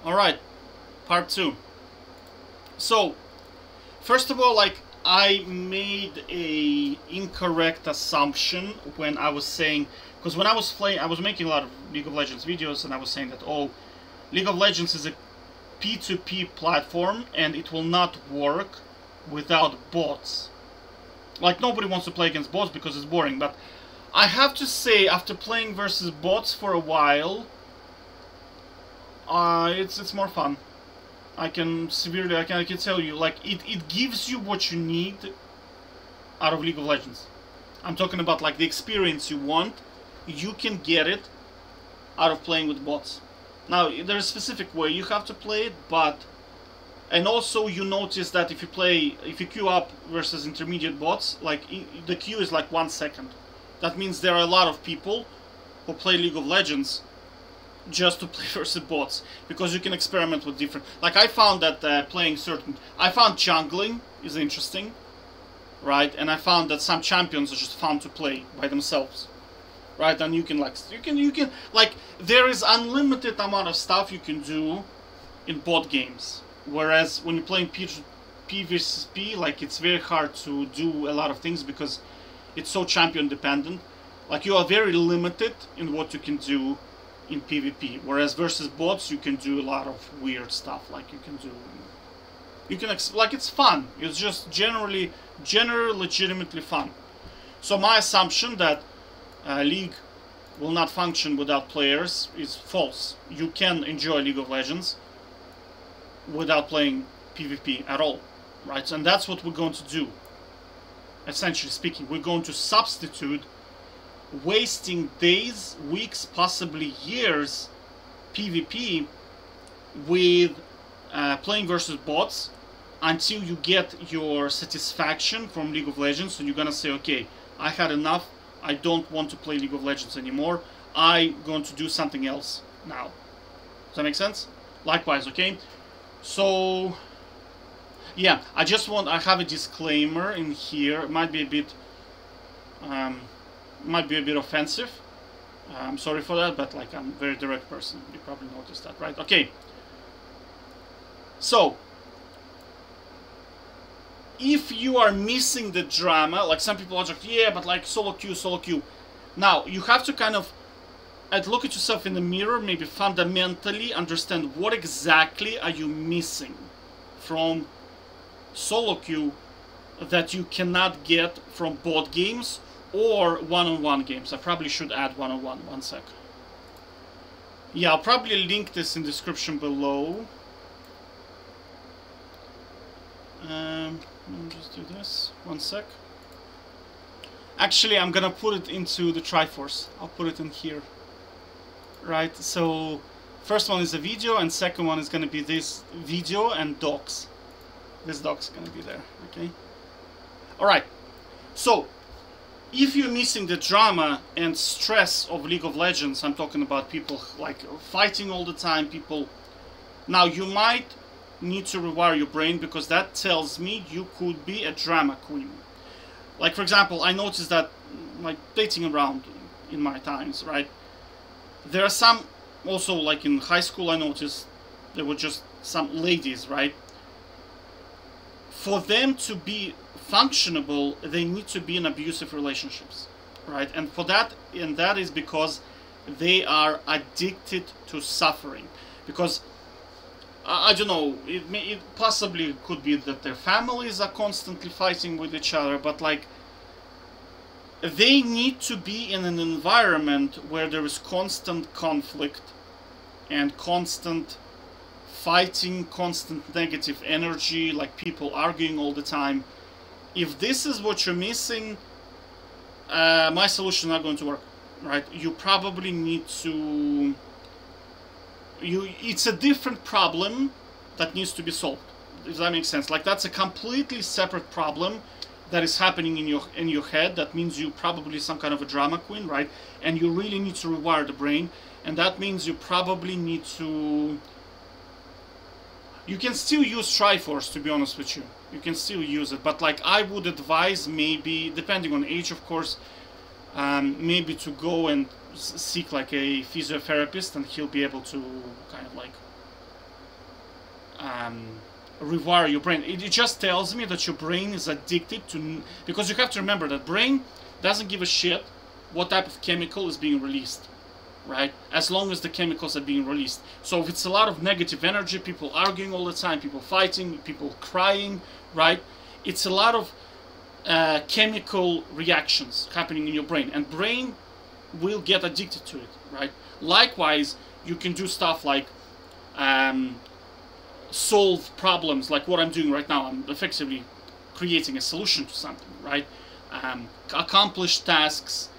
Alright, part 2. So, first of all, like, I made a incorrect assumption when I was saying, because when I was playing, I was making a lot of League of Legends videos, and I was saying that, oh, League of Legends is a P2P platform, and it will not work without bots. Like, nobody wants to play against bots because it's boring, but I have to say, after playing versus bots for a while, it's more fun. I can tell you, like, it gives you what you need out of League of Legends. I'm talking about, like, the experience you want. You can get it out of playing with bots. Now, there's a specific way you have to play it, but... And also, you notice that if you queue up versus intermediate bots, like, the queue is like 1 second. That means there are a lot of people who play League of Legends just to play versus bots, because you can experiment with different... Like, I found that I found jungling is interesting, right? And I found that some champions are just fun to play by themselves, right? And you can, like, there is unlimited amount of stuff you can do in bot games. Whereas when you're playing PvP, like, it's very hard to do a lot of things because it's so champion dependent. Like, you are very limited in what you can do in PvP, whereas versus bots you can do a lot of weird stuff. Like, like, it's fun. It's just generally legitimately fun. So my assumption that League will not function without players is false. You can enjoy League of Legends without playing PvP at all, right? And that's what we're going to do. Essentially speaking, we're going to substitute wasting days, weeks, possibly years PvP with playing versus bots until you get your satisfaction from League of Legends. So you're gonna say, okay, I had enough, I don't want to play League of Legends anymore, I'm going to do something else now. Does that make sense? Likewise, okay? So yeah, I have a disclaimer in here. It might be a bit offensive. I'm sorry for that, but, like, I'm a very direct person. You probably noticed that, right? Okay. So, if you are missing the drama, like, some people are like, yeah, but, like, solo queue. Now, you have to kind of look at yourself in the mirror, maybe fundamentally understand what exactly are you missing from solo queue that you cannot get from bot games or one-on-one games. I probably should add one-on-one. 1 sec. Yeah, I'll probably link this in the description below. Let me just do this. 1 sec. Actually, I'm gonna put it into the Triforce. I'll put it in here. Right, so first one is a video, and second one is gonna be this video and docs. This doc's gonna be there, okay? Alright, so if you're missing the drama and stress of League of Legends, I'm talking about people, like, fighting all the time, people... Now, you might need to rewire your brain, because that tells me you could be a drama queen. Like, for example, I noticed that, like, dating around in my times, right? There are some, also, like, in high school, I noticed there were just some ladies, right? For them to be functionable, they need to be in abusive relationships, right? And that is because they are addicted to suffering. Because, I don't know, it possibly could be that their families are constantly fighting with each other, but, like, they need to be in an environment where there is constant conflict and constant fighting, constant negative energy, like people arguing all the time. If this is what you're missing, my solution is not going to work, right? You probably need to... It's a different problem that needs to be solved. Does that make sense? Like, that's a completely separate problem that is happening in your head. That means you probably some kind of a drama queen, right? And you really need to rewire the brain, and that means you probably need to... You can still use Triforce, to be honest with you. You can still use it, but, like, I would advise, maybe, depending on age, of course, maybe to go and seek, like, a physiotherapist, and he'll be able to kind of, like, rewire your brain. It just tells me that your brain is addicted to, because you have to remember that brain doesn't give a shit what type of chemical is being released, right? As long as the chemicals are being released. So if it's a lot of negative energy, people arguing all the time, people fighting, people crying, right? It's a lot of chemical reactions happening in your brain, and brain will get addicted to it, right? Likewise, you can do stuff like solve problems, like what I'm doing right now. I'm effectively creating a solution to something, right? Accomplish tasks,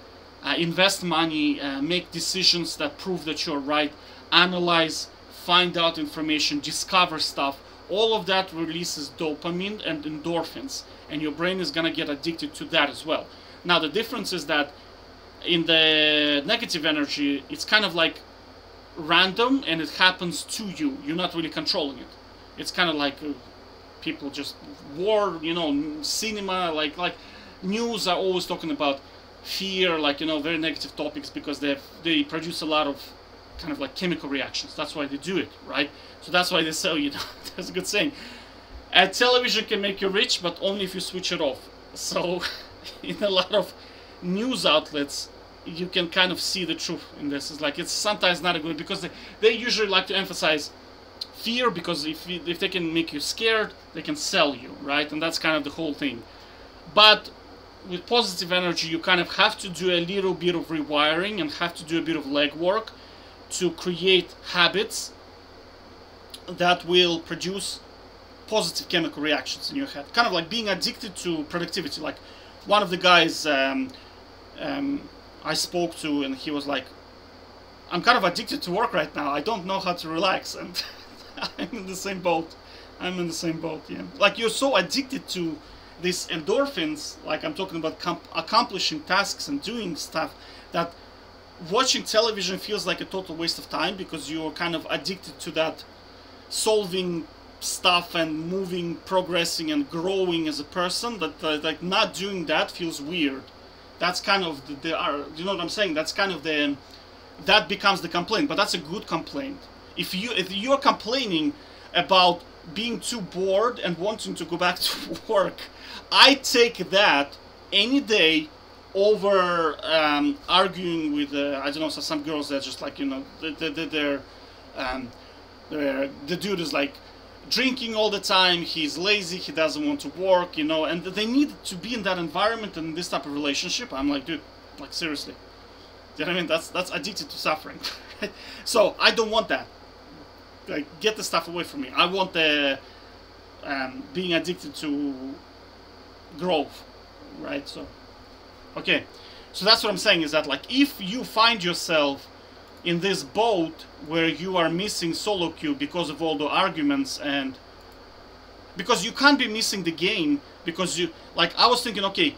invest money, make decisions that prove that you're right, analyze, find out information, discover stuff. All of that releases dopamine and endorphins, and your brain is gonna get addicted to that as well. Now the difference is that in the negative energy, it's kind of like random and it happens to you. You're not really controlling it. It's kind of like people just war, you know, cinema, like news are always talking about fear, like, you know, very negative topics, because they produce a lot of kind of like chemical reactions. That's why they do it, right? So that's why they say, you know, there's a good saying, television can make you rich, but only if you switch it off. So in a lot of news outlets, you can kind of see the truth in this. It's like, it's sometimes not a good, because they usually like to emphasize fear, because if they can make you scared, they can sell you, right? And that's kind of the whole thing. But with positive energy, you kind of have to do a little bit of rewiring and have to do a bit of legwork to create habits that will produce positive chemical reactions in your head. Kind of like being addicted to productivity. Like one of the guys I spoke to, and he was like, I'm kind of addicted to work right now. I don't know how to relax. And I'm in the same boat. I'm in the same boat, yeah. Like, you're so addicted to these endorphins, like I'm talking about accomplishing tasks and doing stuff, that watching television feels like a total waste of time, because you're kind of addicted to that solving stuff and moving, progressing and growing as a person, that like not doing that feels weird. That's kind of you know what I'm saying? That's kind of that becomes the complaint, but that's a good complaint. If you're complaining about being too bored and wanting to go back to work, I take that any day over arguing with I don't know, some girls that just like, you know, the dude is like drinking all the time, he's lazy, he doesn't want to work, you know, and they need to be in that environment and this type of relationship. I'm like, dude, like seriously, you know what I mean? That's addicted to suffering. So I don't want that. Like, get the stuff away from me. I want the being addicted to growth, right? So, okay, so that's what I'm saying, is that like, if you find yourself in this boat where you are missing solo queue because of all the arguments, and because you can't be missing the game, because you, like, I was thinking, okay,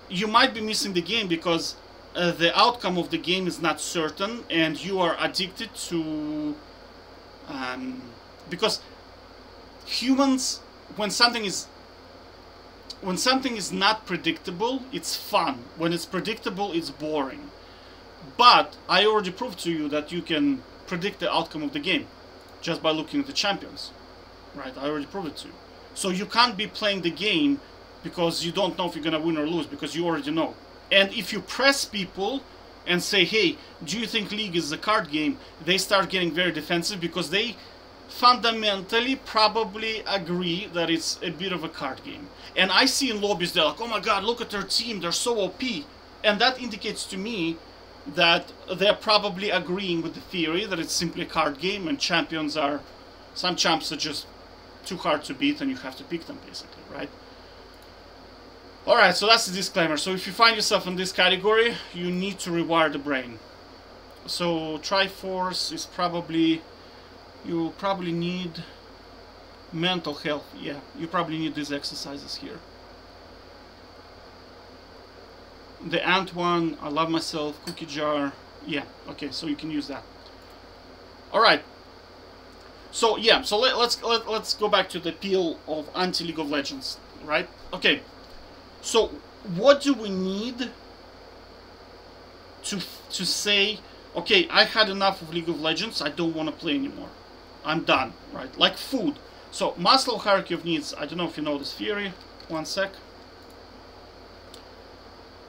you might be missing the game because the outcome of the game is not certain, and you are addicted to because humans, when something is not predictable, it's fun. When it's predictable, it's boring. But I already proved to you that you can predict the outcome of the game just by looking at the champions, right? I already proved it to you. So you can't be playing the game because you don't know if you're gonna win or lose, because you already know. And if you press people and say, hey, do you think League is a card game? They start getting very defensive, because they fundamentally probably agree that it's a bit of a card game. And I see in lobbies, they're like, oh my god, look at their team, they're so OP. And that indicates to me that they're probably agreeing with the theory that it's simply a card game, and champions are, some champs are just too hard to beat and you have to pick them, basically, right? Alright, so that's the disclaimer. So if you find yourself in this category, you need to rewire the brain. So Triforce is probably, you probably need mental health. Yeah, you probably need these exercises here. The ant one, I love myself, cookie jar. Yeah, okay, so you can use that. Alright. So yeah, so let's go back to the appeal of anti-League of Legends, right? Okay. So, what do we need to say, okay, I had enough of League of Legends, I don't want to play anymore. I'm done, right? Like food. So Maslow hierarchy of needs, I don't know if you know this theory. One sec.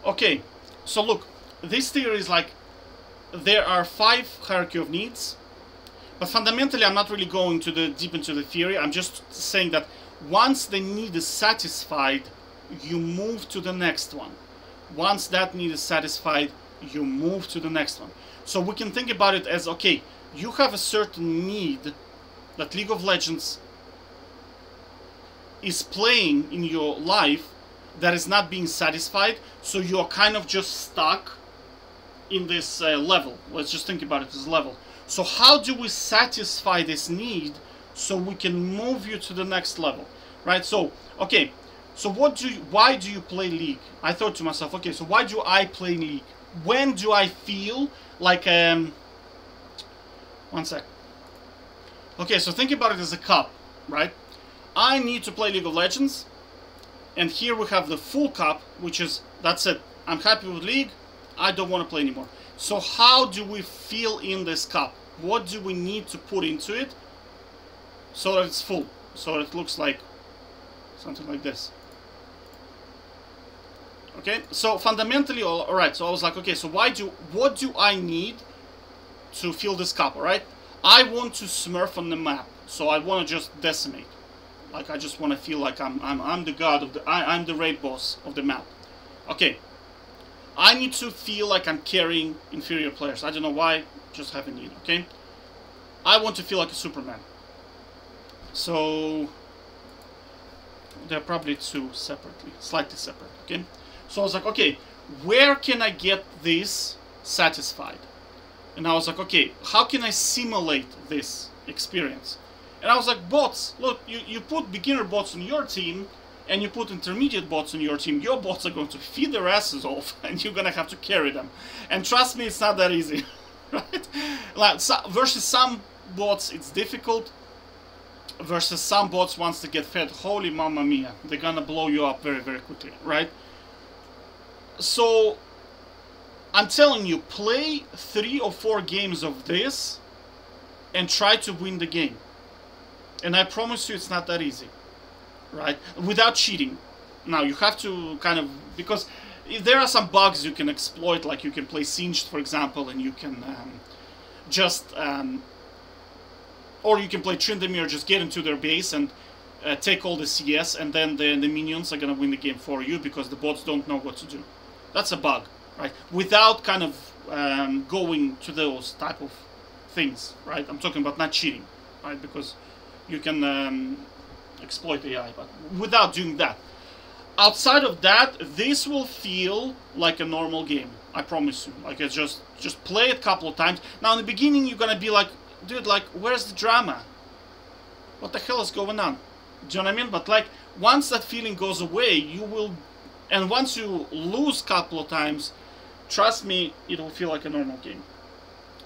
Okay, so look, this theory is like, there are 5 hierarchy of needs, but fundamentally I'm not really going to deep into the theory. I'm just saying that once the need is satisfied, you move to the next one. Once that need is satisfied, you move to the next one. So we can think about it as, okay, you have a certain need that League of Legends is playing in your life that is not being satisfied, so you're kind of just stuck in this level. Let's just think about it as a level. So how do we satisfy this need so we can move you to the next level, right? So, okay, so why do you play League? I thought to myself, okay, so why do I play League? When do I feel like, one sec. Okay, so think about it as a cup, right? I need to play League of Legends, and here we have the full cup, which is, that's it. I'm happy with League, I don't want to play anymore. So how do we fill in this cup? What do we need to put into it so that it's full? So it looks like something like this. Okay, so fundamentally, alright, so I was like, okay, so what do I need to fill this cup, alright? I want to smurf on the map, so I want to just decimate. Like, I just want to feel like I'm the god of the, I'm the raid boss of the map. Okay. I need to feel like I'm carrying inferior players. I don't know why, just have a need, okay? I want to feel like a Superman. So, they're probably two separately, slightly separate, okay? So I was like, okay, where can I get this satisfied? And I was like, okay, how can I simulate this experience? And I was like, bots, look, you put beginner bots on your team, and you put intermediate bots on your team, your bots are going to feed their asses off, and you're going to have to carry them. And trust me, it's not that easy, right? Like, versus some bots, it's difficult. Versus some bots, once they get fed, holy mamma mia, they're going to blow you up very, very quickly, right? So, I'm telling you, play 3 or 4 games of this, and try to win the game. And I promise you, it's not that easy. Right? Without cheating. Now, you have to kind of, because if there are some bugs you can exploit, like you can play Singed, for example, and you can or you can play Tryndamere, just get into their base and take all the CS, and then the minions are going to win the game for you because the bots don't know what to do. That's a bug, right? Without kind of going to those type of things, right? I'm talking about not cheating, right? Because you can exploit AI, but without doing that. Outside of that, this will feel like a normal game. I promise you. Like, it's just play it a couple of times. Now, in the beginning, you're gonna be like, dude, like, where's the drama? What the hell is going on? Do you know what I mean? But like, once that feeling goes away, you will, and once you lose a couple of times, trust me, it'll feel like a normal game.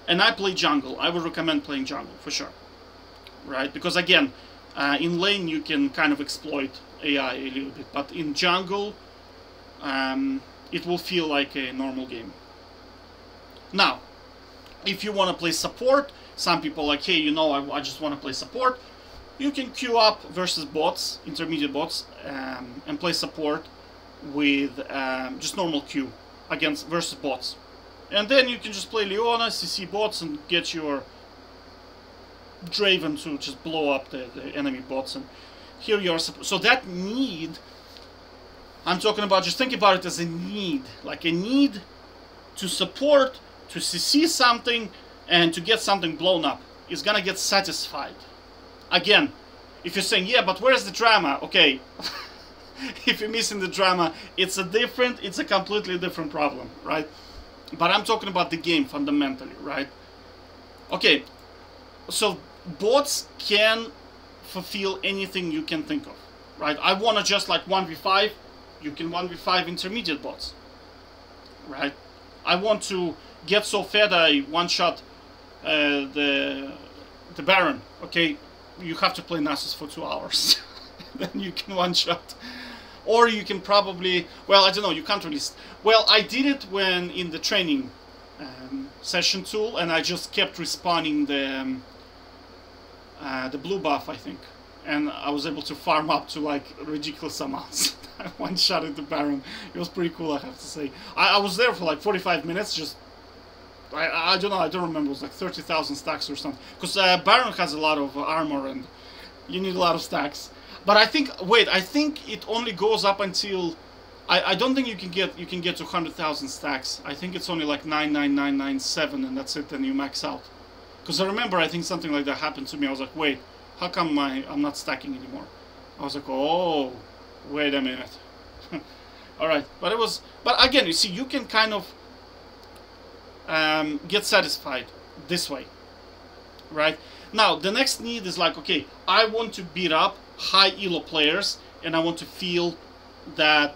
And I play jungle. I would recommend playing jungle for sure, right? Because again, in lane you can kind of exploit AI a little bit, but in jungle, it will feel like a normal game. Now, if you want to play support, some people are like, hey, you know, I just want to play support. You can queue up versus bots, intermediate bots, and play support with just normal queue versus bots. And then you can just play Leona, CC bots, and get your Draven to just blow up the enemy bots. And here you are. So that need, I'm talking about, just think about it as a need. Like a need to support, to CC something, and to get something blown up. Is gonna get satisfied. Again, if you're saying, yeah, but where's the drama? Okay, if you're missing the drama, it's a completely different problem, right? But I'm talking about the game fundamentally, right? Okay, so bots can fulfill anything you can think of, right? I want to just like 1v5, you can 1v5 intermediate bots, right? I want to get so fed I one-shot the Baron, okay? You have to play Nasus for 2 hours. Then you can one-shot. Or you can probably, well, I don't know, you can't really... Well, I did it when in the training session tool, and I just kept respawning the blue buff, I think. and I was able to farm up to like ridiculous amounts. I one-shotted the Baron. It was pretty cool, I have to say. I was there for like 45 minutes, just... I don't know, I don't remember, it was like 30,000 stacks or something. Because Baron has a lot of armor and you need a lot of stacks. But I think, wait, I think it only goes up until... I don't think you can get to 100,000 stacks. I think it's only like 99997 and that's it, then you max out. Because I remember, I think something like that happened to me. I was like, wait, how come I'm not stacking anymore? I was like, oh, wait a minute. Alright, but it was... But again, you see, you can kind of get satisfied this way. Right? Now, the next need is like, okay, I want to beat up high elo players and I want to feel that,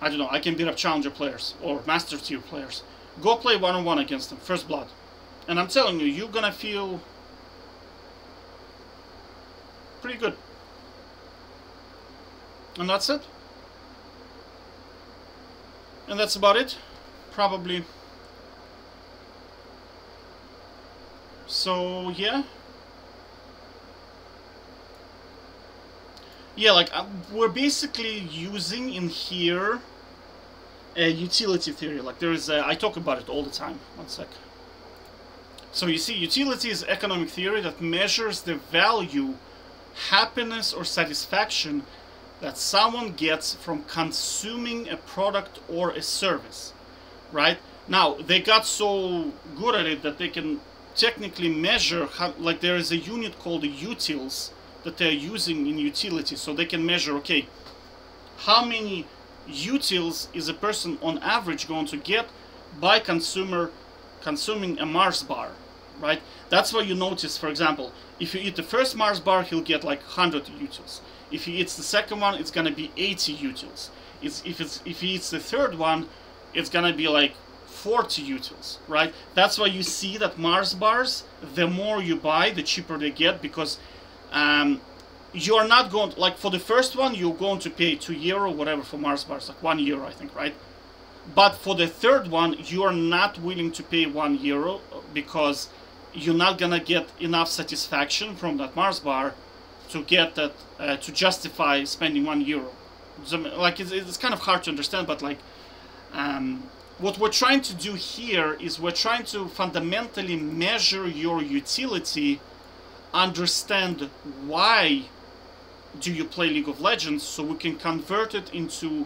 I don't know, I can beat up challenger players or master tier players. Go play one-on-one against them, first blood. And I'm telling you, you're gonna feel pretty good. And that's it. And that's about it. Probably. So, yeah. Yeah, like, we're basically using in here a utility theory. Like, there is I talk about it all the time. One sec. So you see, utility is economic theory that measures the value, happiness, or satisfaction that someone gets from consuming a product or a service, right? Now, they got so good at it that they can technically measure, how, like there is a unit called the utils that they're using in utility, so they can measure, okay, how many utils is a person on average going to get by consuming a Mars bar, right? That's why you notice, for example, if you eat the first Mars bar, he'll get like 100 utils. If he eats the second one, it's gonna be 80 utils. If he eats the third one, it's gonna be like 40 utils, right? That's why you see that Mars bars, the more you buy, the cheaper they get, because you are not going to, like for the first one, you're going to pay €2, whatever, for Mars bars, like €1, I think, right? But for the third one, you are not willing to pay €1 because you're not gonna get enough satisfaction from that Mars bar to get that to justify spending €1. So, like it's kind of hard to understand, but like what we're trying to do here is we're trying to fundamentally measure your utility, understand why do you play League of Legends, so we can convert it into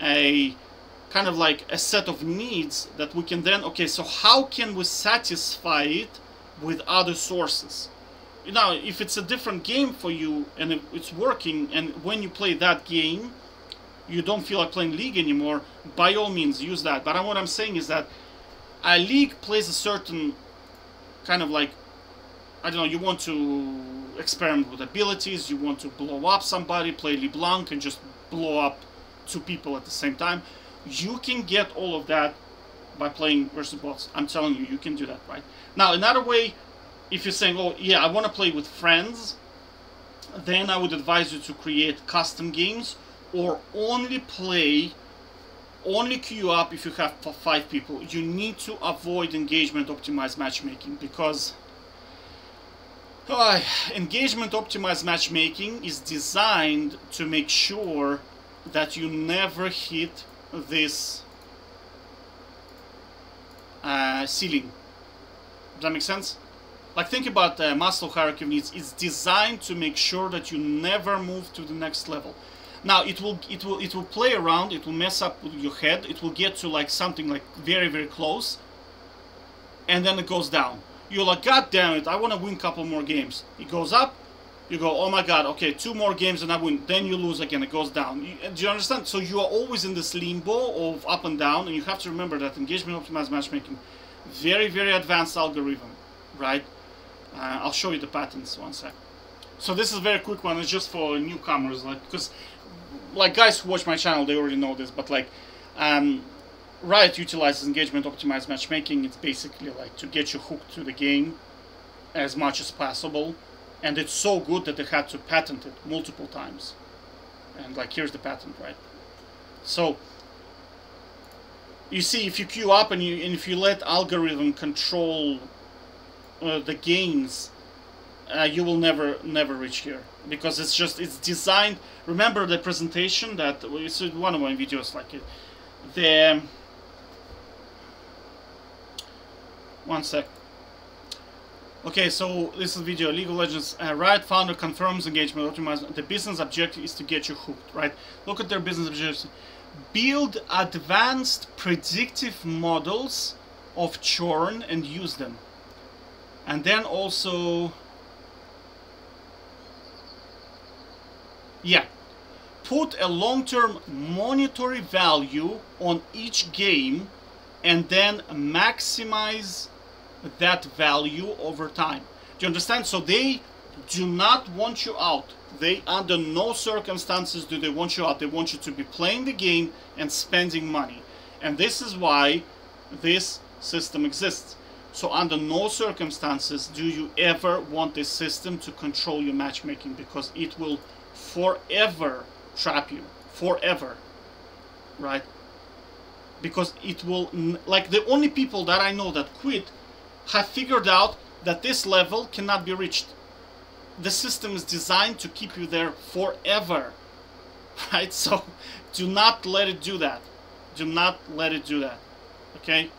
a kind of like a set of needs that we can then, okay, so how can we satisfy it with other sources? Now, if it's a different game for you and it's working, and when you play that game you don't feel like playing League anymore, by all means use that. But what I'm saying is that a League plays a certain kind of like, I don't know, you want to experiment with abilities, you want to blow up somebody, play LeBlanc and just blow up 2 people at the same time. You can get all of that by playing versus bots. I'm telling you, you can do that, right? Now, another way, if you're saying, oh yeah, I want to play with friends, then I would advise you to create custom games, or only queue up if you have 5 people. You need to avoid engagement optimized matchmaking, because engagement optimized matchmaking is designed to make sure that you never hit this ceiling. Does that make sense? Like, think about Maslow hierarchy of needs. It's designed to make sure that you never move to the next level. Now it will play around, it will mess up with your head, it will get to like something like very, very close, and then it goes down. You're like, God damn it, I want to win a couple more games. It goes up, you go, oh my god, okay, 2 more games and I win. Then you lose again, it goes down. Do you understand? So you are always in this limbo of up and down, and you have to remember that engagement optimized matchmaking, very, very advanced algorithm, right? I'll show you the patterns one sec. So this is a very quick one, it's just for newcomers, like, because like guys who watch my channel, they already know this, but like Riot utilizes engagement optimized matchmaking. It's basically like to get you hooked to the game as much as possible, and it's so good that they had to patent it multiple times. And like, here's the patent, right? So you see, if you queue up and if you let algorithm control the gains, you will never reach here, because it's designed. Remember the presentation that it's one of my videos, like the one sec. Okay, so this is video. League of Legends Riot founder confirms engagement optimized. The business objective is to get you hooked, right? Look at their business objectives. Build advanced predictive models of churn and use them. And then also, yeah, put a long-term monetary value on each game and then maximize that value over time. Do you understand? So they do not want you out. They, under no circumstances do they want you out. They want you to be playing the game and spending money. And this is why this system exists. So under no circumstances do you ever want this system to control your matchmaking, because it will forever trap you. Forever. Right? Because it will, like, the only people that I know that quit have figured out that this level cannot be reached. The system is designed to keep you there forever, right? So do not let it do that. Do not let it do that, okay?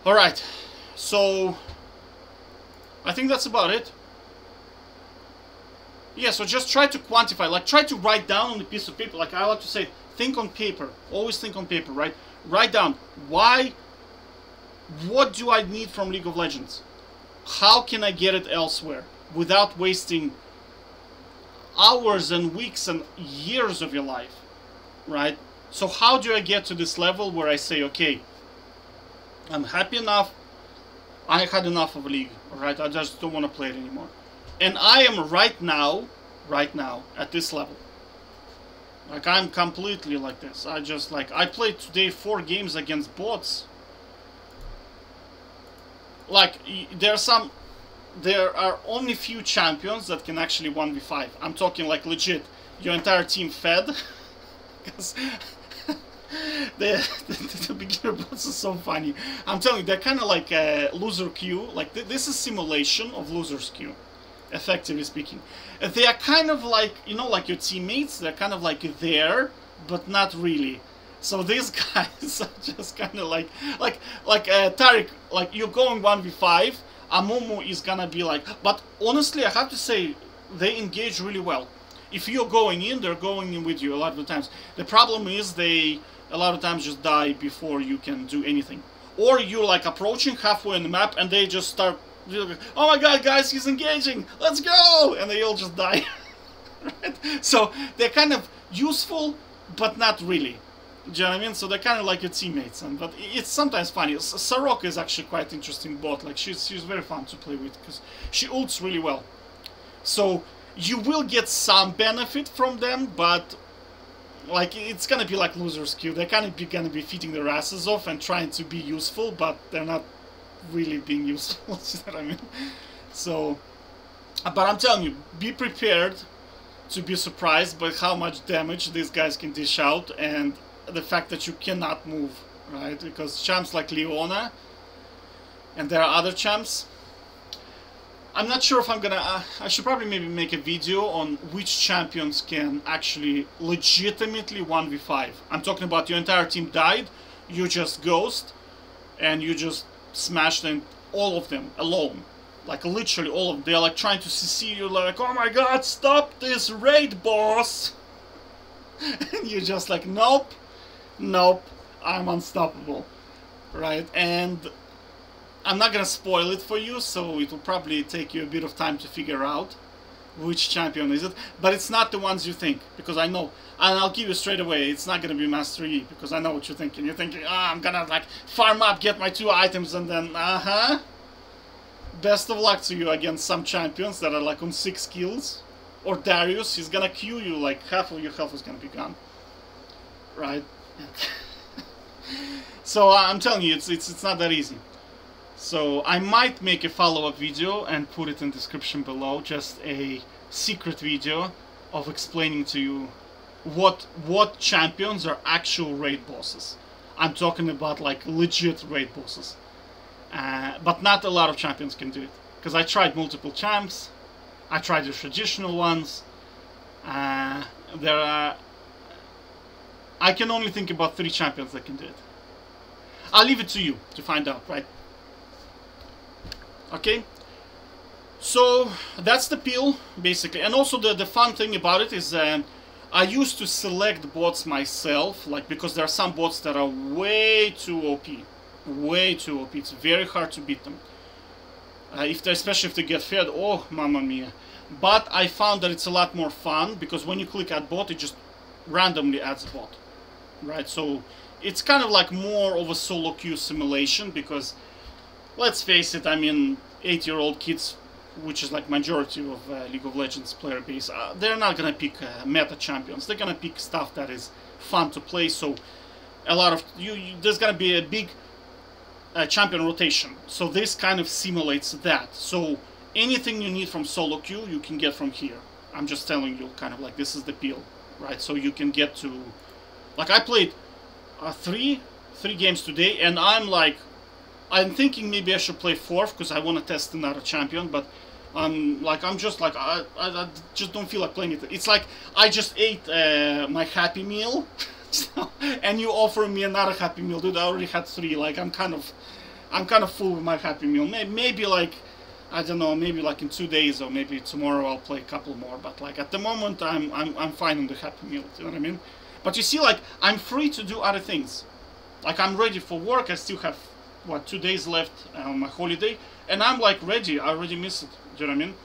All right, so I think that's about it. Yeah, so just try to quantify, like try to write down on a piece of paper. Like I like to say, think on paper. Always think on paper, right? Write down why. What do I need from League of Legends? How can I get it elsewhere without wasting hours and weeks and years of your life, right? So how do I get to this level where I say, okay, I'm happy enough, I had enough of a League, alright? I just don't want to play it anymore. And I am right now at this level. Like, I'm completely like this. I played today 4 games against bots. Like, there are only few champions that can actually 1v5. I'm talking like legit. Your entire team fed. Because the beginner bots are so funny. I'm telling you, they're kind of like a loser queue. Like, this is simulation of loser's queue, effectively speaking. They are kind of like, you know, like your teammates. They're kind of like there, but not really. So these guys are just kind of like Taric, like you're going 1v5, Amumu is gonna be like, but honestly I have to say, they engage really well. If you're going in, they're going in with you a lot of the times. The problem is they, a lot of times, just die before you can do anything. Or you're like approaching halfway on the map and they just start, oh my god guys, he's engaging, let's go! And they all just die. Right? So they're kind of useful, but not really. Do you know what I mean? So they're kind of like your teammates, but it's sometimes funny. Soraka is actually quite interesting bot. Like she's very fun to play with because she ults really well. So you will get some benefit from them, but like it's gonna be like loser's queue. They're kind of gonna be feeding their asses off and trying to be useful, but they're not really being useful. You know what I mean? So, but I'm telling you, be prepared to be surprised by how much damage these guys can dish out, and the fact that you cannot move, right? Because champs like Leona, and there are other champs. I'm not sure if I'm gonna, I should probably maybe make a video on which champions can actually legitimately 1v5. I'm talking about your entire team died, you just ghost, and you just smash them, all of them, alone. Like literally all of them. They're like trying to CC you, like, oh my god, stop this raid, boss! And you're just like, nope. Nope, I'm unstoppable, right? And I'm not gonna spoil it for you, so it will probably take you a bit of time to figure out which champion is it. But it's not the ones you think, because I know, and I'll give you straight away, it's not gonna be Master Yi, because I know what you're thinking. You're thinking, ah, I'm gonna like farm up, get my 2 items, and then best of luck to you against some champions that are like on 6 kills. Or Darius, he's gonna queue you, like half of your health is gonna be gone, right? So I'm telling you, it's not that easy. So I might make a follow-up video and put it in the description below, just a secret video of explaining to you what champions are actual raid bosses. I'm talking about like legit raid bosses, but not a lot of champions can do it. because I tried multiple champs. I tried the traditional ones. There are. I can only think about 3 champions that can do it. I'll leave it to you to find out, right? Okay. So that's the peel, basically. And also the fun thing about it is I used to select bots myself, like, because there are some bots that are way too OP. Way too OP. It's very hard to beat them. Especially if they get fed. Oh, mamma mia. But I found that it's a lot more fun, because when you click add bot, it just randomly adds a bot. Right? So it's kind of like more of a solo queue simulation, because let's face it, I mean, 8-year-old kids, which is like majority of League of Legends player base, they're not gonna pick meta champions. They're gonna pick stuff that is fun to play. So a lot of there's gonna be a big champion rotation. So this kind of simulates that. So anything you need from solo queue, you can get from here. I'm just telling you, kind of like, this is the peel, right? So you can get to, like, I played three games today, and I'm thinking maybe I should play 4th because I want to test another champion, but I just don't feel like playing it. It's like I just ate my Happy Meal, and you offer me another Happy Meal, dude. I already had 3. Like, I'm kind of full with my Happy Meal. Maybe like, I don't know, maybe like in 2 days or maybe tomorrow I'll play a couple more. But like at the moment I'm fine on the Happy Meal. You know what I mean? But you see, like, I'm free to do other things. Like, I'm ready for work. I still have, what, 2 days left on my holiday, and I'm like ready. I already miss it. Do you know what I mean?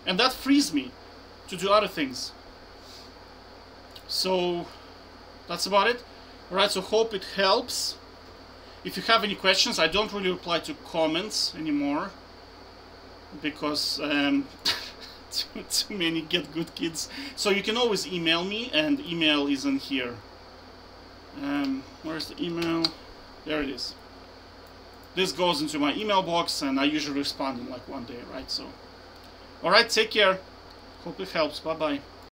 And that frees me to do other things. So that's about it. Alright, so hope it helps. If you have any questions, I don't really reply to comments anymore, because too many get good kids. So you can always email me, and email is in here. Where's the email? There it is. This goes into my email box, and I usually respond in like 1 day, right? So, alright, take care. Hope it helps. Bye bye.